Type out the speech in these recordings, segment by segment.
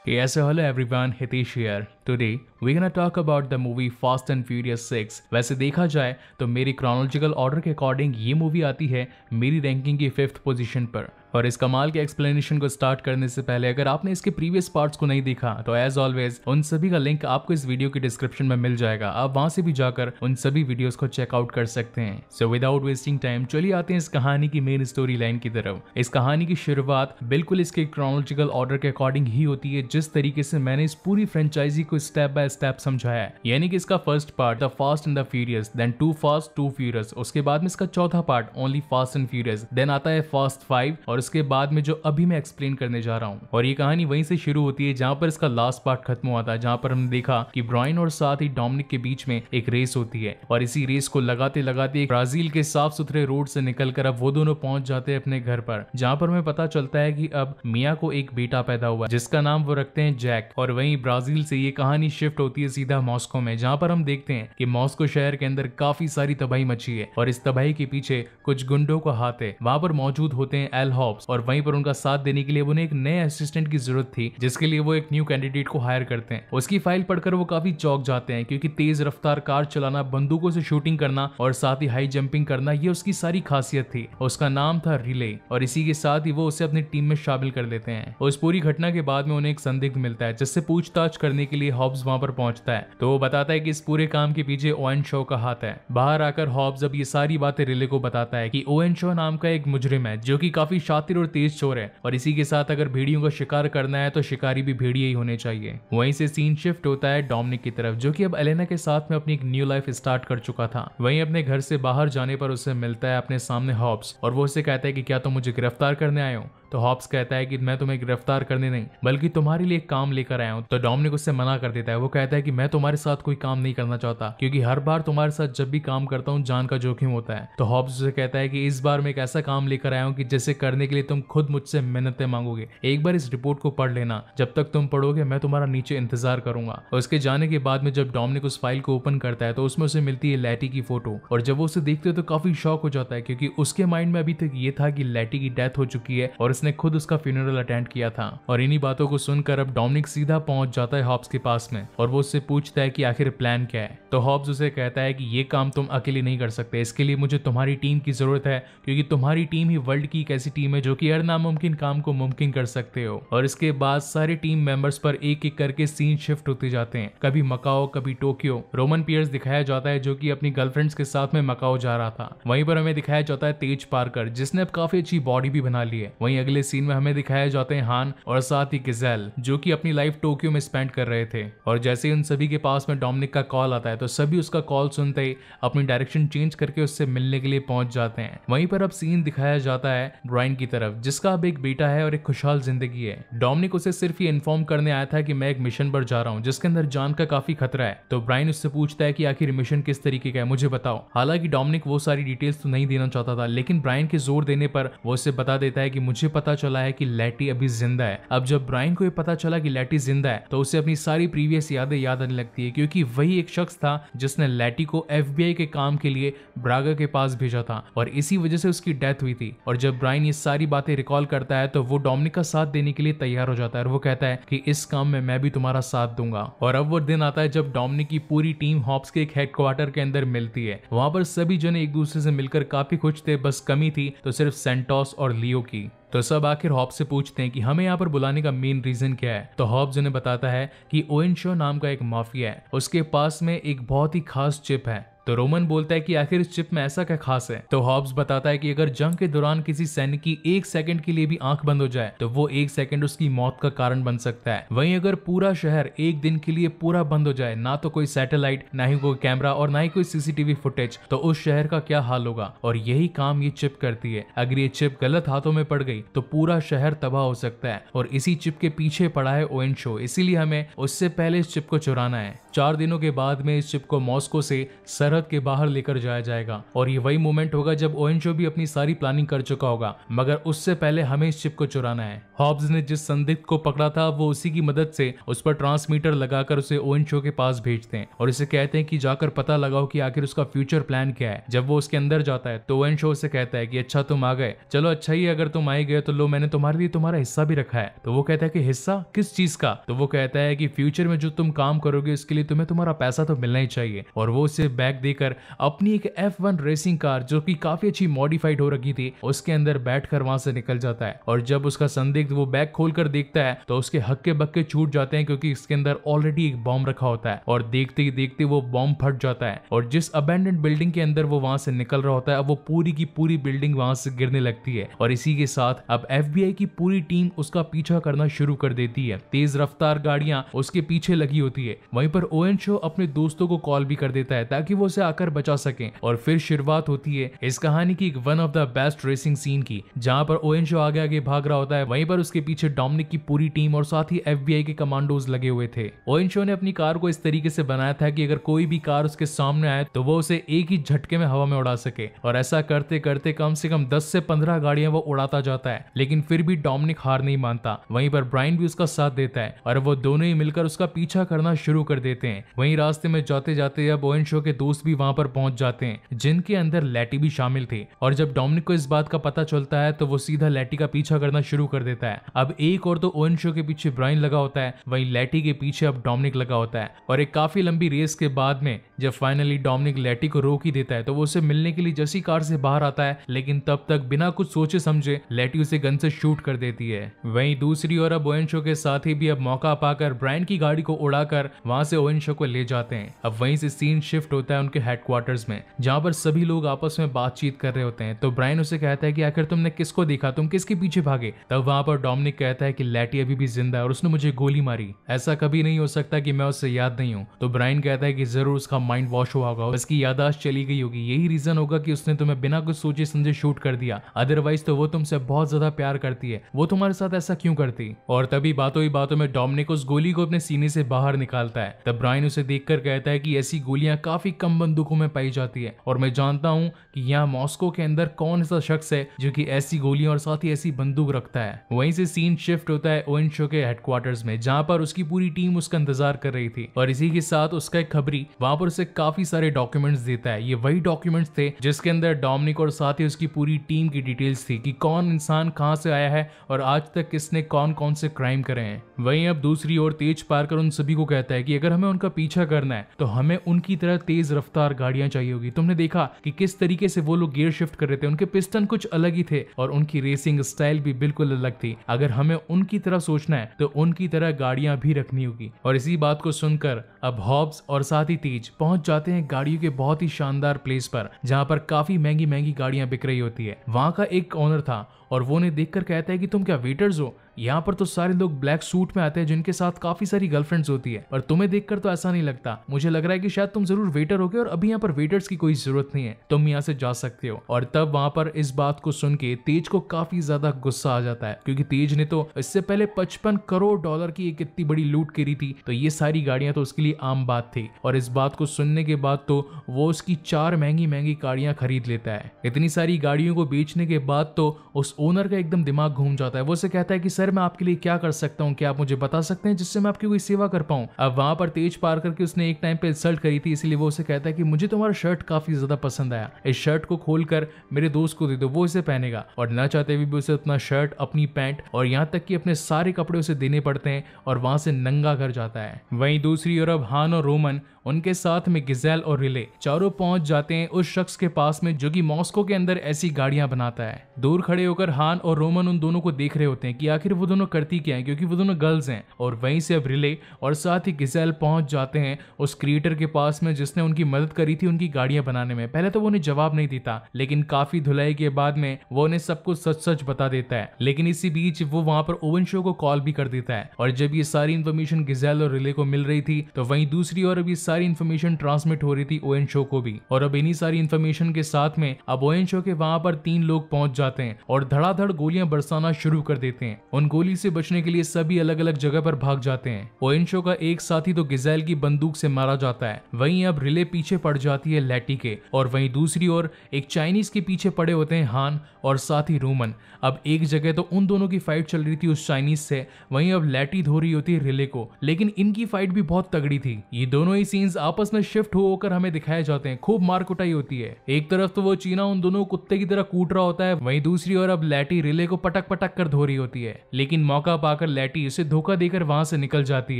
Yes, so hello everyone, Hitesh here. Today we're gonna talk about the movie Fast and Furious 6। वैसे देखा जाए तो मेरी chronological order के अकॉर्डिंग ये मूवी आती है मेरी रैंकिंग की 5th पोजीशन पर। और इस कमाल के एक्सप्लेनेशन को स्टार्ट करने से पहले अगर आपने इसके प्रीवियस पार्ट्स को नहीं देखा तो एज ऑलवेज उन सभी का लिंक आपको इस वीडियो की डिस्क्रिप्शन में मिल जाएगा। आप वहां से भी जाकर उन सभी वीडियोस को चेकआउट कर सकते हैं। सो विदाउट वेस्टिंग टाइम चलिए आते हैं इस कहानी की मेन स्टोरी लाइन की तरफ। इस कहानी की शुरुआत बिल्कुल इसके क्रोनोलॉजिकल ऑर्डर के अकॉर्डिंग ही होती है जिस तरीके से मैंने इस पूरी फ्रेंचाइजी को स्टेप बाय स्टेप समझाया है। यानी कि इसका first part the fast and the furious, then two fast two furious, उसके बाद में इसका चौथा part only fast and furious, then आता है फास्ट 5 और उसके बाद में जो अभी मैं एक्सप्लेन करने जा रहा हूँ। और ये कहानी वहीं से शुरू होती है जहां पर इसका लास्ट पार्ट खत्म हुआ था, जहां पर हमने देखा कि ब्रायन और साथ ही डोमिनिक के बीच में एक रेस होती है और इसी रेस को लगाते लगाते ब्राजील के साफ सुथरे रोड से निकलकर अब वो दोनों पहुंच जाते हैं अपने घर पर, जहां पर हमें पता चलता है कि अब मिया को एक बेटा पैदा हुआ जिसका नाम वो रखते हैं जैक। और वहीं ब्राजील से ये कहानी शिफ्ट होती है सीधा मॉस्को में, जहां पर हम देखते हैं कि मॉस्को शहर के अंदर काफी सारी तबाही मची है और इस तबाही के पीछे कुछ गुंडों का हाथ है। वहां पर मौजूद होते हैं एल हॉब्स और वहीं पर उनका साथ देने के लिए उन्हें एक नए असिस्टेंट की जरूरत थी, जिसके लिए वो एक न्यू कैंडिडेट को हायर करते हैं। उसकी फाइल पढ़कर वो काफी चौंक जाते हैं क्योंकि तेज रफ्तार कार चलाना, बंदूकों से शूटिंग करना और साथ ही हाई जंपिंग करना ये उसकी सारी खासियत थी। उसका नाम था रिले और इसी के साथ ही वो उसे अपनी टीम में शामिल कर लेते हैं। उस पूरी घटना के बाद में उन्हें एक संदिग्ध मिलता है जिससे पूछताछ करने के लिए हॉब्स वहां पर पहुंचता है। तो वो बताता है कि इस पूरे काम के पीछे ओवेन शॉ का हाथ है। बाहर आकर हॉब्स अब ये सारी बातें रिले को बताता है कि ओवेन शॉ नाम का एक मुजरिम है जो कि काफी शातिर और तेज चोर है और इसी के साथ अगर भेड़ियों का शिकार करना है तो शिकारी भी भेड़िए ही होने चाहिए। वहीं से सीन शिफ्ट होता है डोमिनिक की तरफ जो कि अब एलेना के साथ में अपनी एक न्यू लाइफ स्टार्ट कर चुका था। वहीं अपने घर से बाहर जाने पर उसे मिलता है अपने सामने हॉब्स और वो उसे कहता है कि क्या तुम मुझे गिरफ्तार करने आए हो। तो हॉब्स कहता है कि मैं तुम्हें गिरफ्तार करने नहीं बल्कि तुम्हारे लिए काम लेकर आया हूँ। तो डोमिनिक उससे मना कर देता है। वो कहता है कि मैं तुम्हारे साथ कोई काम नहीं करना चाहता क्योंकि हर बार तुम्हारे साथ जब भी काम करता हूँ जान का जोखिम होता है। तो हॉब्स उसे कहता है कि इस बार मैं एक ऐसा काम लेकर आया हूँ कि जिसे करने के लिए तुम खुद मुझसे मिन्नतें मांगोगे। एक बार इस रिपोर्ट को पढ़ लेना, जब तक तुम पढ़ोगे मैं तुम्हारा नीचे इंतजार करूंगा। और उसके जाने के बाद में जब डोमिनिक उस फाइल को ओपन करता है तो उसमें उसे मिलती है लैटी की फोटो और जब वो उसे देखते हो तो काफी शॉक हो जाता है क्योंकि उसके माइंड में अभी तक ये था कि लैटी की डेथ हो चुकी है और उसने खुद उसका अटेंड किया था। और इन्हीं बातों को सुनकर अब डोमिनिक सीधा पहुंच जाता है हॉब्स के पास में और वो उससे पूछता है कि आखिर प्लान क्या है। तो हॉब्स उसे कहता है कि ये काम तुम अकेले नहीं कर सकते, इसके लिए मुझे तुम्हारी टीम की जरूरत है क्योंकि तुम्हारी टीम ही वर्ल्ड की एक ऐसी टीम है जो कि हर नामुमकिन काम को मुमकिन कर सकते हो। और इसके बाद सारे टीम मेंबर्स पर एक एक करके सीन शिफ्ट होते जाते हैं, कभी मकाओ कभी टोक्यो। रोमन पियर्स दिखाया जाता है जो कि अपनी गर्लफ्रेंड्स के साथ में मकाओ जा रहा था। वहीं पर हमें दिखाया जाता है तेज पार्कर जिसने अब काफी अच्छी बॉडी भी बना ली है। वहीं अगले सीन में हमें दिखाया जाते हैं हान और साथ ही गिजेल जो कि अपनी लाइफ टोक्यो में स्पेंड कर रहे थे। और जैसे ही उन सभी के पास में डोमिनिक का कॉल आता है तो सभी उसका कॉल सुनते ही अपनी डायरेक्शन चेंज करके उससे मिलने के लिए पहुंच जाते हैं। वहीं पर अब सीन दिखाया जाता है ब्रायन की तरफ जिसका अब एक बेटा है और एक खुशहाल जिंदगी है। डोमिनिक उसे सिर्फ ये इन्फॉर्म करने आया था कि मैं एक मिशन पर जा रहा हूँ जिसके अंदर जान का काफी खतरा है। तो ब्रायन उससे पूछता है कि आखिर मिशन किस तरीके का है मुझे बताओ। हालांकि डोमिनिक वो सारी डिटेल्स तो नहीं देना चाहता था लेकिन ब्रायन के जोर देने पर वो उससे बता देता है कि मुझे पता चला है कि लैटी अभी जिंदा है। अब जब ब्रायन को ये पता चला कि लैटी जिंदा है तो उसे अपनी सारी प्रीवियस यादें याद आने लगती है क्योंकि वही एक शख्स था जिसने लैटी को FBI के काम के लिए ब्रागा के पास भेजा था और इसी वजह से उसकी डेथ हुई थी। और जब ब्रायन ये सारी बातें रिकॉल करता है तो वो डोमिनिक का साथ देने के लिए तैयार हो जाता है और वो कहता है कि इस काम में मैं भी तुम्हारा साथ दूंगा। और अब वो दिन आता है जब डोमिनिक की पूरी टीम हॉब्स के एक हेडक्वार्टर के अंदर मिलती है। वहां पर सभी जने एक दूसरे से मिलकर काफी खुश थे, बस कमी थी तो सिर्फ सेंटोस और लियो की। तो सब आखिर हॉब्स से पूछते हैं कि हमें यहाँ पर बुलाने का मेन रीजन क्या है। तो हॉब्स उन्हें बताता है कि ओवेन शॉ नाम का एक माफिया है, उसके पास में एक बहुत ही खास चिप है। तो रोमन बोलता है कि आखिर इस चिप में ऐसा क्या खास है। तो हॉब्स बताता है कि अगर जंग के दौरान किसी सैनिक की 1 सेकंड के लिए भी आंख बंद हो जाए तो वो 1 सेकंड उसकी मौत का कारण बन सकता है। वहीं अगर पूरा शहर 1 दिन के लिए पूरा बंद हो जाए, ना तो कोई सैटेलाइट, ना ही कोई कैमरा और ना ही कोई CCTV फुटेज, तो उस शहर का क्या हाल होगा। और यही काम ये चिप करती है। अगर ये चिप गलत हाथों में पड़ गई तो पूरा शहर तबाह हो सकता है और इसी चिप के पीछे पड़ा है ओवेन शॉ, इसीलिए हमें उससे पहले इस चिप को चुराना है। 4 दिनों के बाद में इस चिप को मॉस्को से सर सरहद के बाहर लेकर जाया जाएगा और ये वही मोमेंट होगा जब ओवेन शो भी अपनी सारी प्लानिंग कर चुका होगा, मगर उससे पहले हमें इस चिप को चुराना है। हॉब्स ने जिस संदिग्ध को पकड़ा था वो उसी की मदद से उस पर ट्रांसमीटर लगाकर उसे ओवेन शो के पास भेजते हैं और इसे कहते हैं कि जाकर पता लगाओ कि आखिर उसका फ्यूचर प्लान क्या है। जब वो उसके अंदर जाता है तो ओवेन शो उसे कहता है कि अच्छा तुम आ गए, चलो अच्छा ही अगर तुम आए गए तो लो मैंने तुम्हारे लिए तुम्हारा हिस्सा भी रखा है। तो वो कहता है कि हिस्सा किस चीज का? तो वो कहता है कि फ्यूचर में जो तुम काम करोगे उसके लिए तुम्हें तुम्हारा पैसा तो मिलना ही चाहिए। और वो उसे बैग देकर अपनी एक F1 रेसिंग कार जो कि काफी अच्छी मॉडिफाइड हो रखी थी उसके अंदर बैठकर वहां से निकल जाता है। और जब उसका संदिग्ध वो बैग खोलकर देखता है तो उसके हक्के बक्के छूट जाते हैं क्योंकि इसके अंदर ऑलरेडी एक बॉम्ब रखा होता है और देखते ही देखते वो बॉम्ब फट जाता है और जिस अबैंडन्ड बिल्डिंग के अंदर वो वहां से निकल रहा होता है अब वो पूरी की पूरी बिल्डिंग वहां से गिरने लगती है। और इसी के साथ अब FBI की पूरी टीम उसका पीछा करना शुरू कर देती है। तेज रफ्तार गाड़ियां उसके पीछे लगी होती है। वहीं पर ओवेन शो अपने दोस्तों को कॉल भी कर देता है ताकि वो उसे आकर बचा सके। और फिर शुरुआत होती है इस कहानी की एक one of the best racing scene की, जहां पर ओवेन शो आगे आगे भाग रहा होता है, वहीं पर उसके पीछे डोमिनिक की पूरी टीम और साथ ही FBI के कमांडोज लगे हुए थे। ओवेन शो ने अपनी कार को इस तरीके से बनाया था कि अगर कोई भी कार उसके सामने आए तो वो उसे एक ही झटके में हवा में उड़ा सके और ऐसा करते करते कम से कम 10 से 15 गाड़ियां वो उड़ाता जाता है। लेकिन फिर भी डोमिनिक हार नहीं मानता। वहीं पर ब्रायन भी उसका साथ देता है और वो दोनों ही मिलकर उसका पीछा करना शुरू कर देते हैं। वहीं रास्ते में जाते जाते अब ओवेन शो के दोस्त भी वहां पर पहुंच जाते हैं जिनके अंदर लैटी भी शामिल थे। और जब डोमिनिक को इस बात का पता चलता है तो वो सीधा लैटी का पीछा करना शुरू कर देता है। अब एक और तो ओवेन शो के पीछे ब्रायन लगा होता है, वहीं लैटी के पीछे अब डोमिनिक लगा होता है। और एक काफी लंबी रेस के बाद में जब फाइनली डोमिनिक लैटी को रोक ही देता है तो वो उसे मिलने के लिए जैसी कार से बाहर आता है, लेकिन तब तक बिना कुछ सोचे समझे लैटी उसे गन से शूट कर देती है। वहीं दूसरी ओर अब ओवेन शो के साथी भी अब मौका पाकर ब्रायन की गाड़ी को उड़ाकर वहां से ओवेन शो को ले जाते हैं। अब वहीं से सीन शिफ्ट होता है उनके हेडक्वार्टर्स में, जहां पर सभी लोग आपस में बातचीत कर रहे होते हैं। तो ब्रायन उसे कहता है कि आखिर तुमने किसको देखा, तुम किसके पीछे भागे? तब वहां पर डोमिनिक कहता है कि लैटी अभी भी जिंदा है और उसने मुझे गोली मारी, ऐसा कभी नहीं हो सकता कि मैं उससे याद नहीं हूँ। तो ब्रायन कहता है कि जरूर उसका माइंड वॉश हुआ होगा, उसकी यादाश्त चली गई होगी, यही रीजन होगा कि उसने तुम्हें बिना कुछ सोचे समझे शूट कर दिया, अदरवाइज तो वो तुमसे बहुत ज्यादा प्यार करती है, वो तुम्हारे साथ ऐसा क्यों करती? और तभी बातों ही बातों में डोमिनिक उस गोली को अपने सीने से बाहर निकालता है। तब ब्रायन उसे देखकर कहता है कि ऐसी गोलियां काफी कम बंदूकों में पाई जाती है और मैं जानता हूँ कि यहाँ मॉस्को के अंदर कौन ऐसा शख्स है जो कि ऐसी गोलियां और साथ ही ऐसी बंदूक रखता है। वहीं से सीन शिफ्ट होता है ओवेन शो के हेडक्वार्टर्स में, जहां पर उसकी पूरी टीम उसका इंतजार कर रही थी और इसी के साथ उसका एक खबरी वहां पर उसे काफी सारे डॉक्यूमेंट्स देता है। ये वही डॉक्यूमेंट्स थे जिसके अंदर डोमिनिक और साथ ही उसकी पूरी टीम की डिटेल्स थी कि कौन इंसान कहां से आया है और आज तक किसने कौन कौन से क्राइम करे हैं। वहीं अब दूसरी ओर तेज पार्कर उन सभी को कहता है कि अगर हमें उनका पीछा करना है तो हमें उनकी तरह तेज रफ्तार गाड़ियां चाहिए होगी। तुमने देखा कि किस तरीके से वो लोग गियर शिफ्ट कर रहे थे, उनके पिस्टन कुछ अलग ही थे और उनकी रेसिंग स्टाइल भी बिल्कुल अलग थी। अगर हमें उनकी तरह सोचना है तो उनकी तरह गाड़ियां भी रखनी होगी। और इसी बात को सुनकर अब हॉब्स और साथ ही तेज पहुंच जाते हैं गाड़ियों के बहुत ही शानदार प्लेस पर, जहां पर काफी महंगी महंगी गाड़ियां बिक रही होती है। वहां का एक ओनर था और वो उन्हें देखकर कहता है कि तुम क्या वेटर्स हो? यहाँ पर तो सारे लोग ब्लैक सूट में आते हैं जिनके साथ काफी सारी गर्लफ्रेंड्स होती है, पर तुम्हें देखकर तो ऐसा नहीं लगता। मुझे लग रहा है कि शायद तुम जरूर वेटर होगे और अभी यहाँ पर वेटर्स की कोई जरूरत नहीं है, तुम यहाँ से जा सकते हो। और तब वहां पर इस बात को सुन के तेज को काफी ज्यादा गुस्सा आ जाता है, क्योंकि तेज ने तो इससे पहले 55 करोड़ डॉलर की एक इतनी बड़ी लूट करी थी, तो ये सारी गाड़ियां तो उसके लिए आम बात थी। और इस बात को सुनने के बाद तो वो उसकी 4 महंगी महंगी गाड़ियां खरीद लेता है। इतनी सारी गाड़ियों को बेचने के बाद तो उस ओनर का एकदम दिमाग घूम जाता है। वो उसे कहता है कि सर मैं आपके लिए क्या कर सकता हूँ, क्या आप मुझे बता सकते हैं जिससे मैं आपकी कोई सेवा कर पाऊं? अब वहां पर तेज पार्कर की उसने एक टाइम पे इंसल्ट करी थी, इसलिए वो उसे कहता है कि मुझे तुम्हारा शर्ट काफी ज्यादा पसंद आया, इस शर्ट को खोलकर मेरे दोस्त को दे दो, वो इसे पहनेगा। और न चाहते हुए भी उसे अपना शर्ट, अपनी पैंट और यहाँ तक कि अपने सारे कपड़े उसे देने पड़ते हैं और वहां से नंगा कर जाता है। वहीं दूसरी ओर अब हान और रोमन उनके साथ में गिजेल और रिले चारों पहुंच जाते हैं उस शख्स के पास में जो कि मॉस्को के अंदर ऐसी गाड़ियां बनाता है। दूर खड़े होकर हान और रोमन उन दोनों को देख रहे होते हैं कि आखिर वो दोनों करती क्या है, क्योंकि वो दोनों गर्ल्स हैं। और वहीं से अब रिले और साथ ही गिजेल पहुंच जाते हैं उस क्रिएटर के पास में जिसने उनकी मदद करी थी उनकी गाड़ियां बनाने में। पहले तो वो उन्हें जवाब नहीं देता, लेकिन काफी धुलाई के बाद में वो उन्हें सब कुछ सच सच बता देता है। लेकिन इसी बीच वो वहां पर ओवन शो को कॉल भी कर देता है। और जब ये सारी इन्फॉर्मेशन गिजेल और रिले को मिल रही थी तो वहीं दूसरी ओर अभी सारी इन्फॉर्मेशन ट्रांसमिट हो रही थी ओवन शो को भी। और अब इन्हीं सारी इन्फॉर्मेशन के साथ में अब ओवन शो के वहां पर 3 लोग पहुंच जाते हैं और धड़ाधड़ गोलियां बरसाना शुरू कर देते हैं। उन गोली से बचने के लिए सभी अलग अलग जगह पर भाग जाते हैं। ओएनशो का एक साथी तो गिजेल की बंदूक से मारा जाता है। वहीं अब रिले पीछे पड़ जाती है लैटी के, और वहीं दूसरी ओर एक चाइनीज के पीछे पड़े होते हैं हान और साथ ही रोमन। अब एक जगह तो उन दोनों की फाइट चल रही थी उस चाइनीज से, वहीं अब लैटी धो रही होती है रिले को, लेकिन इनकी फाइट भी बहुत तगड़ी थी। ये दोनों ही सीन्स आपस में शिफ्ट होकर हमें दिखाए जाते हैं। खूब मार कुटाई होती है। एक तरफ तो वो चीना उन दोनों कुत्ते की तरह कूट रहा होता है, वहीं दूसरी ओर अब लैटी रिले को पटक पटक कर धो रही होती है, लेकिन मौका पाकर लैटी उसे धोखा देकर वहां से निकल जाती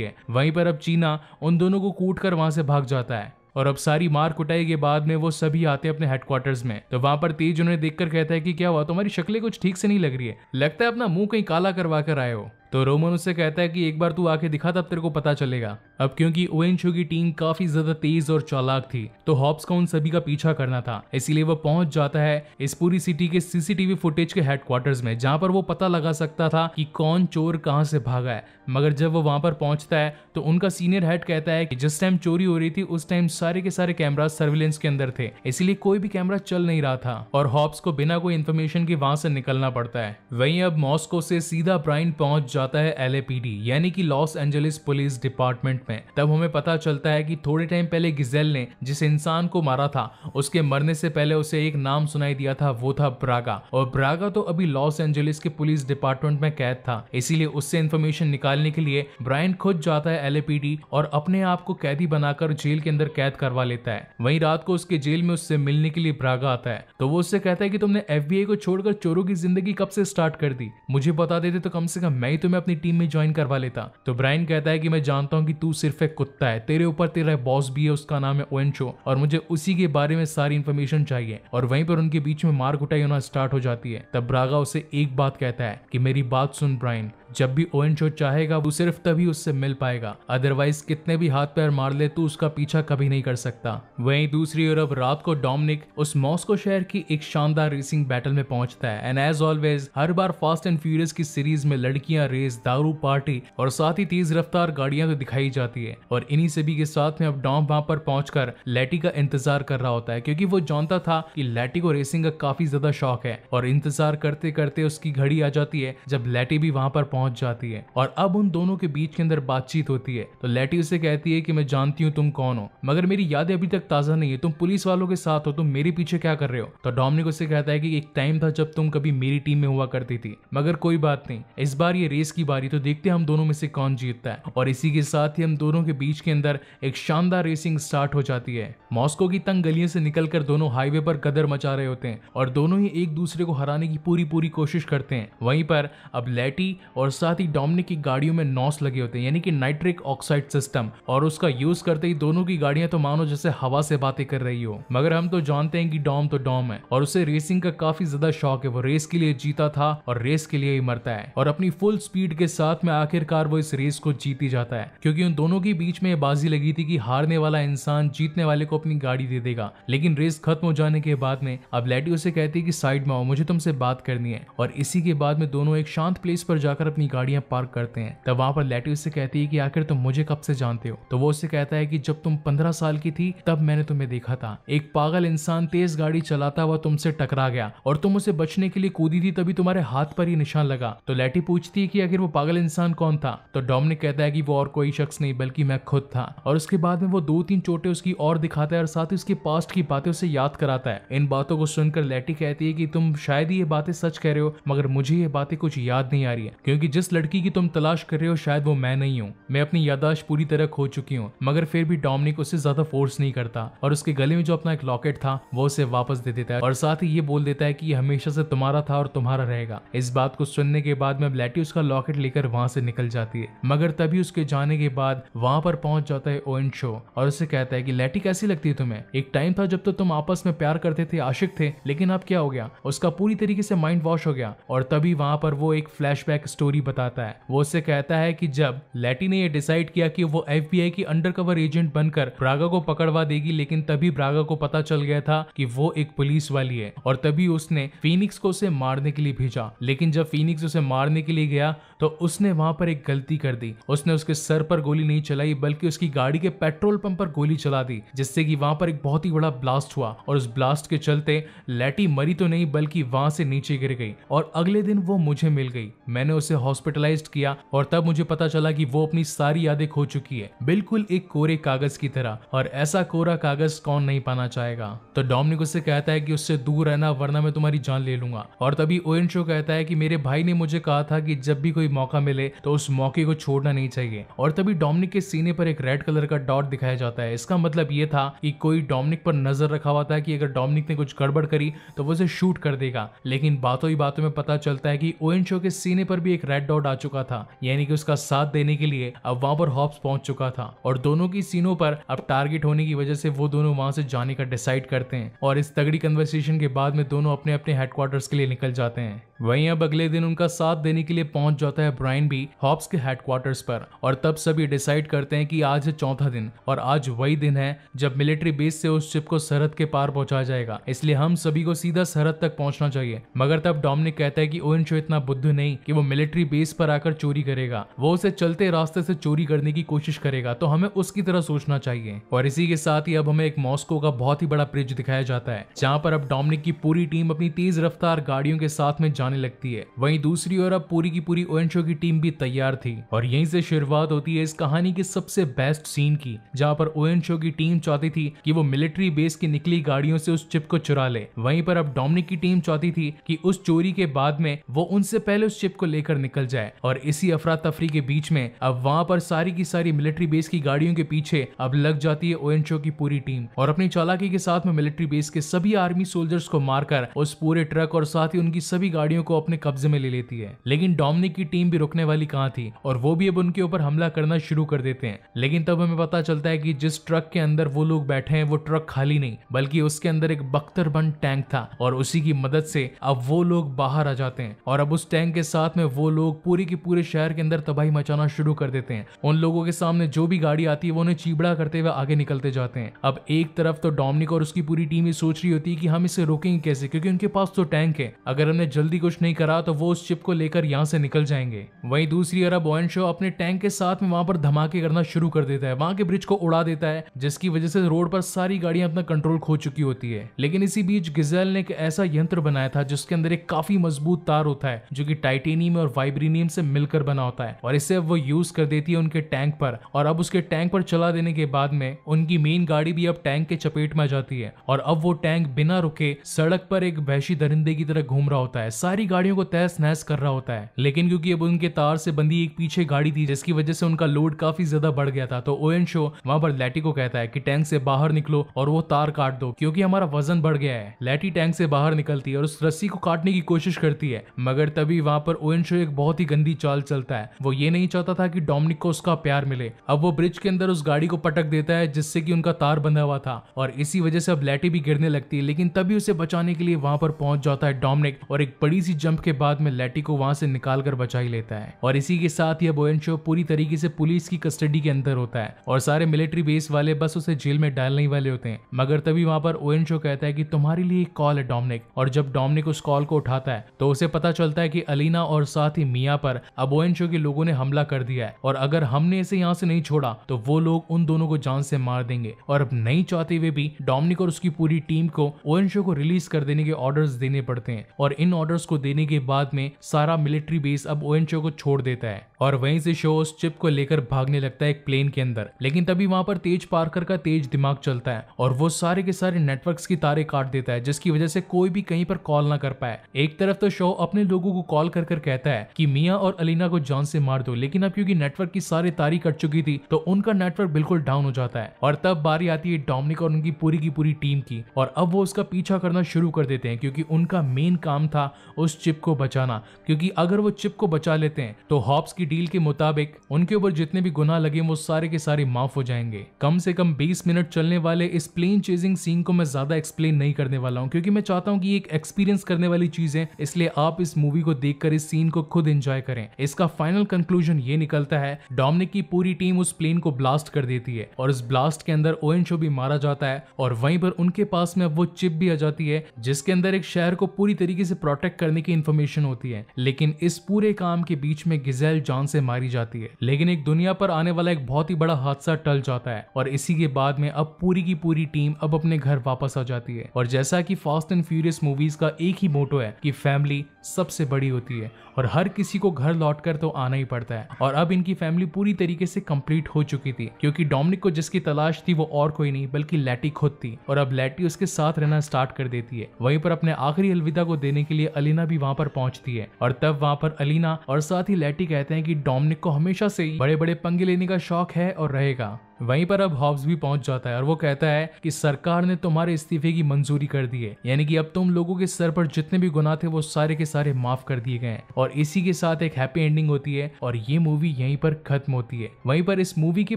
है। वहीं पर अब चीना उन दोनों को कूट कर वहां से भाग जाता है। और अब सारी मार कुटाई के बाद में वो सभी आते हैं अपने हेडक्वार्टर्स में। तो वहां पर तेज उन्हें देखकर कहता है कि क्या हुआ, तुम्हारी शक्लें कुछ ठीक से नहीं लग रही है, लगता है अपना मुंह कहीं काला करवा कर आए हो। तो रोमन उससे कहता है कि एक बार तू आके दिखा, तब तेरे को पता चलेगा। अब क्योंकि ओएनशो की टीम काफी ज्यादा तेज और चालाक थी, तो हॉब्स का उन सभी का पीछा करना था, इसीलिए वो पहुंच जाता है इस पूरी सिटी के सीसीटीवी फुटेज के हेडक्वार्टर्स में, जहां पर वो पता लगा सकता था कि कौन चोर कहां से भागा है। मगर जब वो वहां पर पहुंचता है तो उनका सीनियर हेड कहता है कि जिस टाइम चोरी हो रही थी उस टाइम सारे के सारे कैमरा सर्विलेंस के अंदर थे, इसीलिए कोई भी कैमरा चल नहीं रहा था और हॉब्स को बिना कोई इन्फॉर्मेशन के वहां से निकलना पड़ता है। वहीं अब मॉस्को से सीधा ब्राइन पहुंच जाता है LAPD यानी कि लॉस एंजलिस पुलिस डिपार्टमेंट में। तब हमें पता चलता है कि थोड़े टाइम पहले गिजेल ने जिस इंसान को मारा था, उसके मरने से पहले उसे एक नाम सुनाई दिया था, वो था ब्रागा। और ब्रागा तो अभी लॉस एंजलिस के पुलिस डिपार्टमेंट में कैद था, इसीलिए उससे इन्फॉर्मेशन निकालने के लिए ब्रायन खुद जाता है LAPD और अपने आप को कैदी बनाकर जेल के अंदर कैद करवा लेता है। वहीं रात को उसके जेल में उससे मिलने के लिए ब्रागा आता है, तो वो उससे कहता है कि तुमने FBI को छोड़कर चोरों की जिंदगी कब से स्टार्ट कर दी, मुझे बता देते तो कम से कम मैं ही तुम्हें अपनी टीम में ज्वाइन करवा लेता। तो ब्रायन कहता है कि मैं जानता हूं कि तू सिर्फ एक कुत्ता है, तेरे ऊपर तेरा बॉस भी है, उसका नाम है ओएनशो, और मुझे उसी के बारे में सारी इंफॉर्मेशन चाहिए। और वहीं पर उनके बीच में मार कुटाई होना स्टार्ट हो जाती है। तब ब्रागा उसे एक बात कहता है कि मेरी बात सुन ब्रायन, जब भी ओएनशो चाहेगा वो सिर्फ तभी उससे मिल पाएगा, अदरवाइज कितने भी हाथ पैर मार ले तू उसका पीछा कभी नहीं कर सकता। वहीं दूसरी ओर अब रात को डोमिनिक उस मॉस्को शहर की एक शानदार रेसिंग बैटल में पहुंचता है। एंड एज ऑलवेज हर बार फास्ट एंड फ्यूरियस की सीरीज में लड़कियां, रेस, दारू, पार्टी और साथ ही तेज रफ्तार गाड़ियां तो दिखाई जाती है। और इन्हीं सभी के साथ में अब डॉम वहां पर पहुंचकर लैटी का इंतजार कर रहा होता है, क्योंकि वो जानता था कि लैटी को रेसिंग का काफी ज्यादा शौक है। और इंतजार करते करते उसकी घड़ी आ जाती है जब लैटी भी वहां पर पहुंच जाती है। और अब उन दोनों के बीच के अंदर बातचीत होती है। तो लैटी उसे कहती है कि मैं जानती हूँ तुम कौन हो, मगर मेरी यादें अभी तक ताजा नहीं है, तुम पुलिस वालों के साथ हो, तुम मेरे पीछे क्या कर रहे हो। तो डोमिनिक उसे कहता है कि एक टाइम था जब तुम कभी मेरी टीम में हुआ करती थी, मगर कोई बात नहीं, इस बार ये रेस की बारी, तो देखते हैं हम दोनों में से कौन जीतता है। और इसी के साथ ही हम दोनों के बीच के अंदर एक शानदार रेसिंग स्टार्ट हो जाती है। मॉस्को की तंग गलियों से निकलकर दोनों हाईवे पर गदर मचा रहे होते हैं और दोनों ही एक दूसरे को हराने की पूरी कोशिश करते हैं। वहीं पर अब लैटी और साथ ही डोमिनिक की गाड़ियों में नॉस लगे होते हैं, यानी कि नाइट्रिक ऑक्साइड सिस्टम, और उसका यूज करते ही दोनों की गाड़ियां तो मानो जैसे हवा से बातें कर रही हो। मगर हम तो जानते हैं कि डॉम तो डॉम है और उसे रेसिंग का काफी ज्यादा शौक है। वो रेस के लिए जीता था और रेस के लिए ही मरता है, और अपनी फुल स्पीड के साथ में आखिरकार वो इस रेस को जीत ही जाता है, क्योंकि उन दोनों के बीच में बाजी लगी थी कि हारने वाला इंसान जीतने वाले को अपनी गाड़ी दे देगा। लेकिन रेस खत्म हो जाने के बाद में अब लैटी उसे कहती है कि साइड में आओ, मुझे तुमसे बात करनी है। और इसी के बाद में दोनों एक शांत प्लेस पर जाकर अपनी गाड़ियां पार्क करते हैं। तब वहां पर लैटी उससे कहती है कि आखिर तुम मुझे कब से जानते हो। तो वो उससे कहता है कि जब तुम 15 साल की थी तब मैंने तुम्हें देखा था, एक पागल इंसान तेज गाड़ी चलाता हुआ तुमसे टकरा गया और तुम उसे बचने के लिए कूदी थी, तभी तुम्हारे हाथ पर ही निशान लगा। तो लैटी पूछती है कि आखिर वो पागल इंसान कौन था। तो डोमिनिक कहता है कि वो और कोई शख्स नहीं बल्कि मैं खुद था। और उसके बाद में वो 2-3 चोटें उसकी और दिखाता है और साथ ही उसके पास्ट की बातें उसे याद कराता है। इन बातों को सुनकर लैटी कहती है कि तुम शायद ही ये बातें सच कह रहे हो, मगर मुझे ये बातें कुछ याद नहीं आ रही है, क्योंकि जिस लड़की की तुम तलाश कर रहे हो शायद वो मैं नहीं हूँ। मैं अपनी याददाश्त पूरी तरह खो चुकी हूँ। मगर फिर भी डोमिनिक उससे ज्यादा फोर्स नहीं करता और उसके गले में जो अपना एक लॉकेट था वो उसे वापस दे देता है और साथ ही ये बोल देता है कि ये हमेशा से तुम्हारा था और तुम्हारा रहेगा। इस बात को सुनने के बाद में लैटी उसका लॉकेट लेकर वहां से निकल जाती है। मगर तभी उसके जाने के बाद वहां पर पहुंच जाता है ओएनशो और उसे कहता है कि लैटी कैसी लगती है तुम्हें, एक टाइम था जब तो तुम आपस में प्यार करते थे, आशिक थे, लेकिन अब क्या हो गया। उसका पूरी तरीके से माइंड वॉश हो गया और तभी वहां पर वो एक फ्लैशबैक स्टोरी स्टोरी बताता है। वो उससे कहता है कि जब लैटी ने ये डिसाइड किया कि वो FBI की अंडरकवर एजेंट बनकर ब्रागा को पकड़वा देगी, लेकिन तभी ब्रागा को पता चल गया था कि वो एक पुलिस वाली है और तभी उसने फीनिक्स को उसे मारने के लिए भेजा। लेकिन जब फीनिक्स उसे मारने के लिए गया तो उसने वहां पर एक गलती कर दी। उसने उसके सर पर गोली नहीं चलाई बल्कि उसकी गाड़ी के पेट्रोल पंप पर गोली चला दी, जिससे कि वहां पर एक बहुत ही बड़ा ब्लास्ट हुआ और उस ब्लास्ट के चलते लैटी मरी तो नहीं बल्कि वहां से नीचे गिर गई और अगले दिन वो मुझे मिल गई। मैंने उसे हॉस्पिटलाइज्ड किया और तब मुझे पता चला कि वो अपनी सारी यादें खो चुकी है, बिल्कुल एक कोरे कागज की तरह, और ऐसा कोरा कागज कौन नहीं पाना चाहेगा। तो डोमिनिक उससे कहता है कि उससे दूर रहना वरना मैं तुम्हारी जान ले लूंगा। और तभी ओवेन शो कहता है कि मेरे भाई ने मुझे कहा था कि जब भी कोई मौका मिले तो उस मौके को छोड़ना नहीं चाहिए। और तभी डोमिनिक के सीने पर एक रेड कलर का डॉट दिखाया जाता है। इसका मतलब ये था कि कोई डोमिनिक पर नजर रखा हुआ था कि अगर डोमिनिक ने कुछ गड़बड़ करी तो वो उसे शूट कर देगा। लेकिन बातों ही बातों में पता चलता है कि ओवेन शो के सीने पर भी एक रेड डॉट आ चुका था, यानी कि उसका साथ देने के लिए अब वहां पर हॉब्स पहुंच चुका था और दोनों की सीनों पर अब टारगेट होने की वजह से वो दोनों वहां से जाने का डिसाइड करते हैं। और इस तगड़ी कन्वर्सेशन के बाद में दोनों अपने अपने हेडक्वार्टर्स के लिए निकल जाते हैं। वहीं अब अगले दिन उनका साथ देने के लिए पहुंच जाता है ब्रायन भी हॉब्स के हेडक्वार्टर्स पर और तब सभी डिसाइड करते हैं कि आज है चौथा दिन और आज वही दिन है जब मिलिट्री बेस से उस शिप को सरहद के पार पहुंचाया जाएगा, इसलिए हम सभी को सीधा सरहद तक पहुंचना चाहिए। मगर तब डोमिनिक कहता है कि ओवेन शो इतना बुद्धू नहीं कि वो मिलिट्री बेस पर आकर चोरी करेगा, वो उसे चलते रास्ते से चोरी करने की कोशिश करेगा, तो हमें उसकी तरह सोचना चाहिए। और इसी के साथ ही अब हमें एक मॉस्को का बहुत ही बड़ा ब्रिज दिखाया जाता है जहां पर अब डोमिनिक की पूरी टीम अपनी तेज रफ्तार गाड़ियों के साथ में जाने लगती है। वहीं दूसरी ओर अब पूरी की पूरी ओवेन शो की टीम भी तैयार थी और यहीं से शुरुआत होती है इस कहानी की सबसे बेस्ट सीन की, जहां पर ओवेन शो की टीम चाहती थी कि वो मिलिट्री बेस की निकली गाड़ियों से उस चिप को चुरा ले। वहीं पर अब डोमिनिक की टीम चाहती थी कि उस चोरी के बाद में वो उनसे पहले उस चिप को लेकर निकल जाए। और इसी अफरा तफरी के बीच में अब वहां पर सारी की सारी मिलिट्री बेस की गाड़ियों के पीछे अब लग जाती है ओवेन शो की पूरी टीम और अपनी चालाकी के साथ में मिलिट्री बेस के सभी आर्मी सोल्जर्स को मारकर उस पूरे ट्रक और साथ ही उनकी सभी गाड़ियों को अपने कब्जे में ले लेती है। लेकिन डोमिनिक की टीम भी रुकने वाली कहां थी और वो भी अब उनके ऊपर हमला करना शुरू कर देते हैं। लेकिन तब हमें पता चलता है कि जिस ट्रक के अंदर वो लोग बैठे हैं वो ट्रक खाली नहीं बल्कि उसके अंदर एक बख्तरबंद टैंक था और उसी की मदद से अब वो लोग बाहर आ जाते हैं और अब उस टैंक के साथ में वो लोग पूरी की पूरे शहर के अंदर तबाही मचाना शुरू कर देते हैं। उन लोगों के सामने जो भी गाड़ी आती है वो उन्हें चीबड़ा करते हुए आगे निकलते जाते हैं। अब एक तरफ तो डोमिनिक और उसकी पूरी टीम ये सोच रही होती है कि हम इसे रोकेंगे कैसे, क्योंकि उनके पास तो टैंक है, अगर हमने जल्दी कुछ नहीं करा तो वो उस शिप को लेकर यहाँ से निकल जाएंगे। वहीं दूसरी ओर ओवेन शो अपने टैंक के साथ में वहां पर धमाके करना शुरू कर देता है, वहां के ब्रिज को उड़ा देता है जिसकी वजह से रोड पर सारी गाड़ियां अपना कंट्रोल खो चुकी होती है। लेकिन इसी बीच गिजेल ने एक ऐसा यंत्र बनाया था जिसके अंदर एक काफी मजबूत तार होता है जो कि टाइटेनियम और वाइब्रेनियम से मिलकर बना होता है और इसे वो यूज कर देती है उनके टैंक पर। और अब उसके टैंक पर चला देने के बाद में उनकी मेन गाड़ी भी अब टैंक के चपेट में आ जाती है और अब वो टैंक बिना रुके सड़क पर एक वहशी दरिंदे की तरह घूम रहा होता है, सारी गाड़ियों को तहस नहस कर रहा होता है। लेकिन क्योंकि अब उनके तार से बंधी एक पीछे गाड़ी थी जिसकी वजह से उनका लोड काफी ज्यादा बढ़ गया था, तो ओवेन शो वहां पर लैटी को कहता है कि टैंक से बाहर निकलो और वो तार काट दो क्योंकि हमारा वजन बढ़ गया है। लैटी टैंक से बाहर निकलती है और उस रस्सी को काटने की कोशिश करती है, मगर तभी वहां पर ओवेन शो एक बहुत ही गंदी चाल चलता है। वो ये नहीं चाहता था कि डोमिनिक को उसका प्यार मिले। अब वो ब्रिज के अंदर उस गाड़ी को पटक देता है जिससे कि उनका तार बंधा हुआ था और इसी वजह से अब लैटी भी गिरने लगती है। लेकिन तभी उसे बचाने के लिए वहां पर पहुंच जाता है डोमिनिक और एक बड़ी सी जंप के बाद में लैटी को वहां से निकाल कर बचा ही लेता है। और इसी के साथ ही अब ओवेन शो पूरी तरीके से पुलिस की कस्टडी के अंदर होता है और सारे मिलिट्री बेस वाले बस उसे जेल में डालने ही वाले होते हैं। मगर तभी वहां पर ओवेन शो कहता है कि तुम्हारे लिए एक कॉल है डोमिनिक, और जब डोमिनिक उस कॉल को उठाता है तो उसे पता चलता है कि अलीना और साथ ही मिया पर अब ओवेन शो के लोगों ने हमला कर दिया है और अगर हमने इसे यहाँ से नहीं छोड़ा तो वो लोग उन दोनों को जान से मार देंगे। और अब नहीं चाहते हुए भी डोमिनिक और उसकी पूरी टीम को ओवेन शो को रिलीज कर देने के ऑर्डर्स देने पड़ते हैं और इन ऑर्डर्स को देने के बाद में सारा मिलिट्री बेस अब ओवेन शो को छोड़ देता है और वहीं से शो उस चिप को लेकर भागने लगता है एक प्लेन के अंदर। लेकिन तभी वहां पर तेज पार्कर का तेज दिमाग चलता है और वो सारे के सारे नेटवर्क्स की तारें काट देता है जिसकी वजह से कोई भी कहीं पर कॉल ना कर पाए। एक तरफ तो शो अपने लोगों को कॉल कर कर कहता है कि मिया और अलीना को जान से मार दो, लेकिन अब क्योंकि नेटवर्क की सारी तारें कट चुकी थी तो उनका नेटवर्क बिल्कुल डाउन हो जाता है। और तब बारी आती है डोमिनिक और उनकी पूरी टीम की और अब वो उसका पीछा करना शुरू कर देते हैं क्योंकि उनका मेन काम था उस चिप को बचाना, क्योंकि अगर वो चिप को बचा लेते हैं तो हॉब्स की डील के मुताबिक उनके ऊपर जितने भी गुनाह लगे वो सारे के सारे माफ हो जाएंगे। कम से कम 20 मिनट चलने वाले इस प्लेन चेजिंग सीन को मैं ज्यादा एक्सप्लेन नहीं करने वाला हूं क्योंकि मैं चाहता हूं कि एक एक्सपीरियंस करने वाली चीज है, इसलिए आप इस मूवी को देखकर इस सीन को खुद खुद एंजॉय करें। इसका फाइनल कंक्लूजन ये निकलता है, डोमिनिक की पूरी टीम उस प्लेन को ब्लास्ट कर देती है और इस ब्लास्ट के अंदर ओवेन शो भी मारा जाता है और वहीं पर उनके पास में अब वो चिप भी आ जाती है जिसके अंदर एक शहर को पूरी तरीके से प्रोटेक्ट करने की इंफॉर्मेशन होती है। लेकिन इस पूरे काम के बीच में गिजेल जान से मारी जाती है, लेकिन एक दुनिया पर आने वाला एक बहुत ही बड़ा हादसा टल जाता है और इसी के बाद में अब पूरी की पूरी टीम अब अपने घर वापस आ जाती है। और जैसा कि फास्ट एंड फ्यूरियस मूवीज का एक ही मोटो है कि फैमिली सबसे बड़ी होती है और हर किसी को घर लौटकर तो आना ही पड़ता है। और अब इनकी फैमिली पूरी तरीके से कंप्लीट हो चुकी थी क्योंकि डोमिनिक को जिसकी तलाश थी वो और कोई नहीं बल्कि लैटी खुद थी और अब लैटी उसके साथ रहना स्टार्ट कर देती है। वहीं पर अपने आखिरी अलविदा को देने के लिए अलीना भी वहां पर पहुंचती है और तब वहां पर अलीना और साथ ही लैटी कहते हैं कि डोमिनिक को हमेशा से ही बड़े बड़े पंगे लेने का शौक है और रहेगा। वहीं पर अब हॉब्स भी पहुंच जाता है और वो कहता है कि सरकार ने तुम्हारे इस्तीफे की मंजूरी कर दी है, यानी कि अब तुम लोगों के सर पर जितने भी गुनाह थे वो सारे के सारे माफ कर दिए गए हैं। और इसी के साथ एक हैप्पी एंडिंग होती है और ये मूवी यहीं पर खत्म होती है। वहीं पर इस मूवी के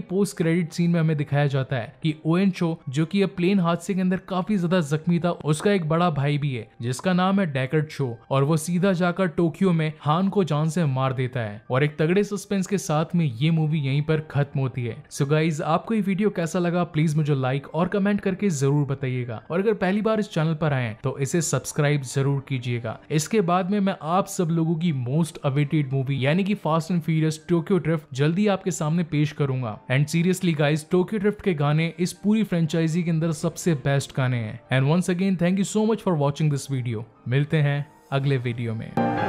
पोस्ट क्रेडिट सीन में हमें दिखाया जाता है कि ओवेन शो, जो कि अब प्लेन हादसे के अंदर काफी ज्यादा जख्मी था, उसका एक बड़ा भाई भी है जिसका नाम है डेकर्ड शो और वो सीधा जाकर टोक्यो में हान को जान से मार देता है। और एक तगड़े सस्पेंस के साथ में ये मूवी यहीं पर खत्म होती है। सो गाइज, आपको ये वीडियो कैसा लगा प्लीज मुझे लाइक और कमेंट करके जरूर बताइएगा और अगर पहली बार इस चैनल पर आए तो इसे सब्सक्राइब जरूर कीजिएगा। इसके बाद में मैं आप सब लोगों की मोस्ट अवेटेड मूवी यानी कि fast and furious Tokyo drift जल्दी आपके सामने पेश करूंगा। And seriously guys, Tokyo drift के गाने इस पूरी फ्रेंचाइजी के अंदर सबसे बेस्ट गाने हैं। And once again thank you so much for watching this video. मिलते हैं अगले वीडियो में।